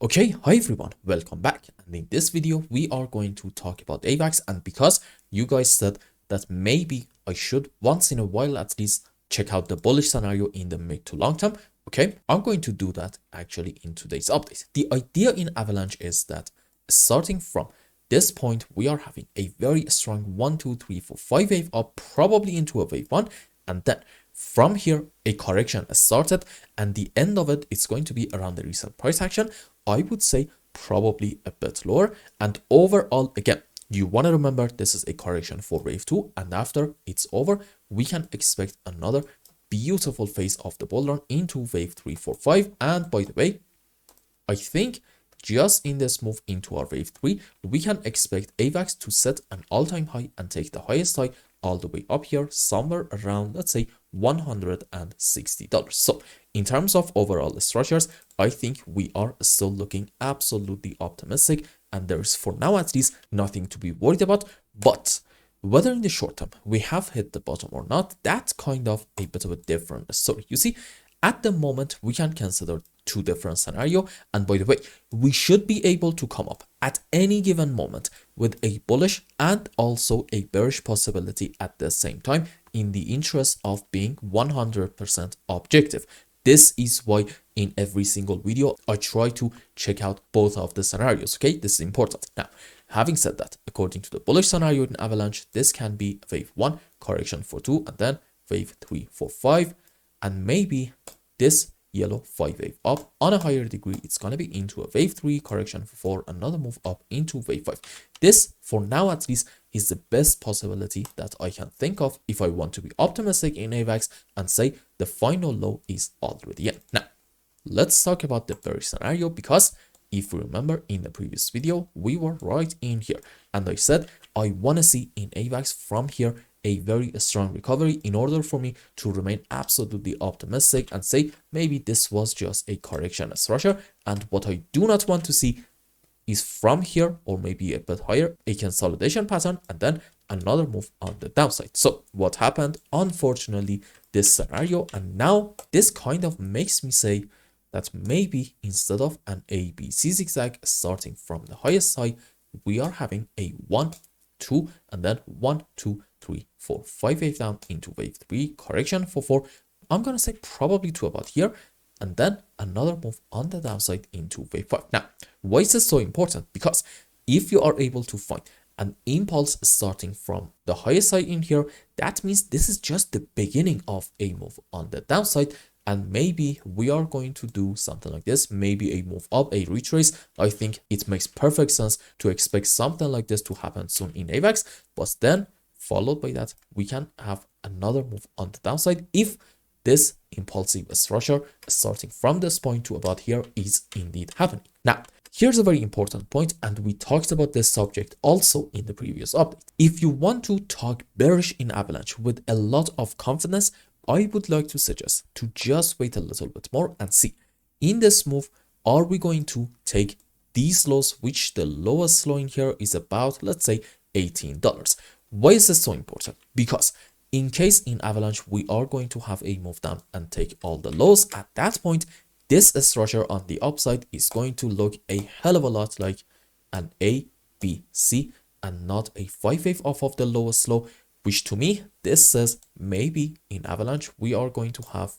Okay, hi everyone, welcome back. And in this video, we are going to talk about AVAX. And because you guys said that maybe I should once in a while at least check out the bullish scenario in the mid to long term, okay, I'm going to do that actually in today's update. The idea in Avalanche is that starting from this point, we are having a very strong 1, 2, 3, 4, 5 wave up, probably into a wave 1, and then from here a correction has started, and the end of it is going to be around the recent price action. I would say probably a bit lower, and overall, again, you want to remember this is a correction for wave 2, and after it's over we can expect another beautiful phase of the bull run into wave 3, 4, 5. And by the way, I think just in this move into our wave 3, we can expect AVAX to set an all-time high and take the highest high all the way up here, somewhere around, let's say, $160. So in terms of overall structures, I think we are still looking absolutely optimistic, and there's, for now at least, nothing to be worried about. But whether in the short term we have hit the bottom or not, that's kind of a bit of a different story. You see, at the moment we can consider two different scenarios, and by the way, we should be able to come up at any given moment with a bullish and also a bearish possibility at the same time, in the interest of being 100% objective. This is why in every single video I try to check out both of the scenarios. Okay, this is important. Now, having said that, according to the bullish scenario in Avalanche, this can be wave 1, correction for 2, and then wave 3, 4, 5, and maybe this yellow 5 wave up. On a higher degree, it's going to be into a wave 3, correction for 4, another move up into wave 5. This, for now at least, is the best possibility that I can think of if I want to be optimistic in AVAX and say the final low is already in. Now, let's talk about the bearish scenario, because if you remember in the previous video, we were right in here, and I said I want to see in AVAX from here a very strong recovery in order for me to remain absolutely optimistic and say maybe this was just a correction structure. And what I do not want to see is from here, or maybe a bit higher, a consolidation pattern and then another move on the downside. So what happened? Unfortunately, this scenario, and now this kind of makes me say that maybe instead of an ABC zigzag starting from the highest high, we are having a 1, 2, and then 1, 2, 3, 4, 5 wave down into wave 3, correction for 4. I'm gonna say probably to about here, and then another move on the downside into wave 5. Now, why is this so important? Because if you are able to find an impulse starting from the highest side in here, that means this is just the beginning of a move on the downside, and maybe we are going to do something like this, maybe a move up, a retrace. I think it makes perfect sense to expect something like this to happen soon in AVAX, but then followed by that, we can have another move on the downside if this impulsive structure starting from this point to about here is indeed happening. Now, here's a very important point, and we talked about this subject also in the previous update. If you want to talk bearish in Avalanche with a lot of confidence, I would like to suggest to just wait a little bit more and see in this move, are we going to take these lows, which the lowest low in here is about, let's say, $18. Why is this so important? Because in case in Avalanche we are going to have a move down and take all the lows, at that point this structure on the upside is going to look a hell of a lot like an A, B, C, and not a 5 wave off of the lowest low, which to me this says maybe in Avalanche we are going to have,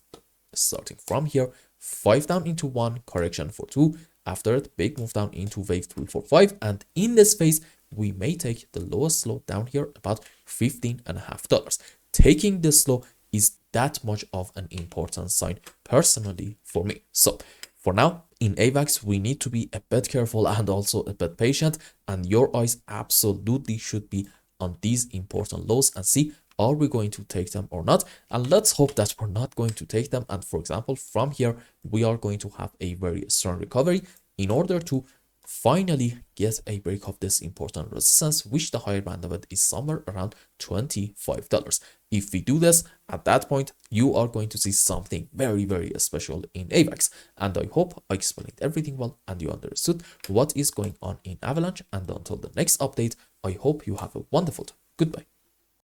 starting from here, 5 down into 1, correction for 2, after it big move down into wave 3, 4, 5, and in this phase we may take the lowest low down here about $15.50. Taking this low is that much of an important sign personally for me. So for now in AVAX we need to be a bit careful and also a bit patient, and your eyes absolutely should be on these important lows and see, are we going to take them or not? And let's hope that we're not going to take them, and for example from here we are going to have a very strong recovery in order to finally get a break of this important resistance, which the higher band of it is somewhere around $25. If we do this, at that point you are going to see something very, very special in AVAX, and I hope I explained everything well and you understood what is going on in Avalanche. And until the next update, I hope you have a wonderful day. Goodbye.